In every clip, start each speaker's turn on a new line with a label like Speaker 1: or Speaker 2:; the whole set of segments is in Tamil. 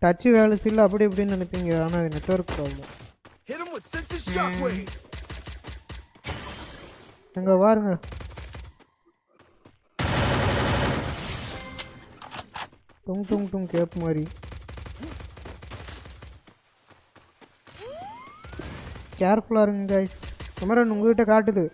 Speaker 1: டச் வேலை செய்யல அப்படி இப்படின்னு நினைப்பீங்க, ஆனால் அது நெட்வொர்க் ப்ராப்ளம். எங்க பாருங்க, டும் டும் டும் கேப் மாதிரி. கேர்ஃபுல்லாக இருங்க கைஸ். குமரன் உங்ககிட்ட காட்டுது.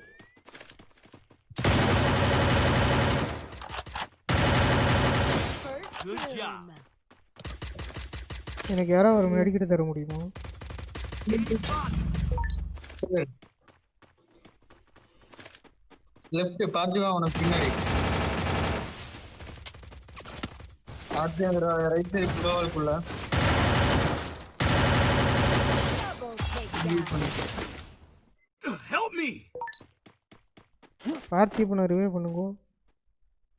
Speaker 1: எனக்கு யாராவது ஒரு மெடிக்கிட்டு தர முடியுமா?
Speaker 2: லெஃப்ட் பார்த்துவா உனக்கு பின்னாடி. பார்த்து அந்த ரைட் சைடு குளோவலுக்குள்ள
Speaker 3: Help me.
Speaker 1: பார்த்தி பண்ண ரிவே பண்ணுங்க.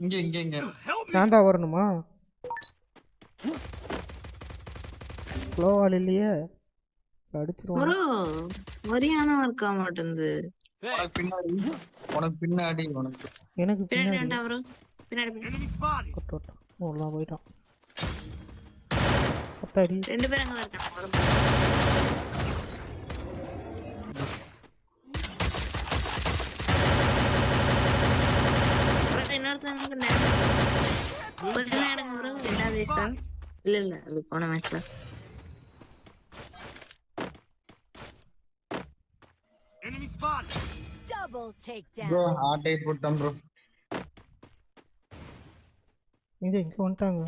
Speaker 2: இங்க இங்க இங்க
Speaker 1: சாந்தா வரணுமா? குளோவால் இல்லையே, அடிச்சிருவோம்.
Speaker 4: ப்ரோ மரியானா இருக்க மாட்டேங்குது.
Speaker 2: உனக்கு பின்னாடி உனக்கு பின்னாடி உனக்கு
Speaker 1: எனக்கு
Speaker 4: பின்னாடி
Speaker 1: பின்னாடி
Speaker 4: வேண்டாம் ப்ரோ. பின்னாடி
Speaker 3: Enemy spotted.
Speaker 1: எல்லாம் போயிட்டான். பத்தாடி
Speaker 4: 2 பேர் அங்க இருக்காங்க. இன்னொருத்தவங்க கொஞ்சம் நேரம் ப்ரோ. 2வது வயசா? இல்ல அது போன மேட்ச்ல.
Speaker 3: Enemy spotted.
Speaker 5: Double takedown.
Speaker 2: Bro ஆட்டை போட்டோம் ப்ரோ.
Speaker 1: இங்க வந்துட்டாங்க.